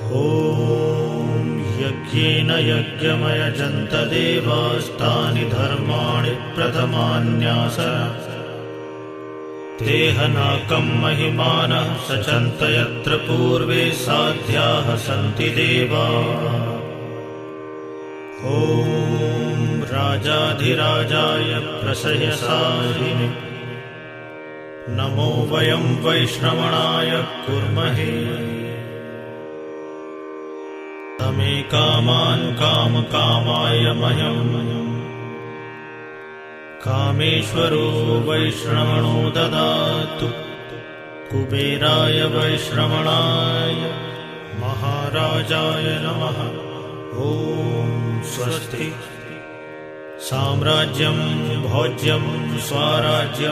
ॐ यज्ञेन यज्ञमयजन्त देवास्तानि धर्माणि प्रथमान्यास तेहनाकं महिमानः सचन्त यत्र पूर्वे साध्याः सन्ति देवाः। ॐ राजाधिराजाय प्रसह्यसायिने नमो वयं वैश्रवणाय कुर्महे। तमेकामान् कामकामाय मह्यम् कामेश्वरो वैश्रवणो ददातु। कुबेराय वैश्रवणाय महाराजाय नमः। ॐ स्वस्ति। साम्राज्यं भोज्यं स्वराज्यं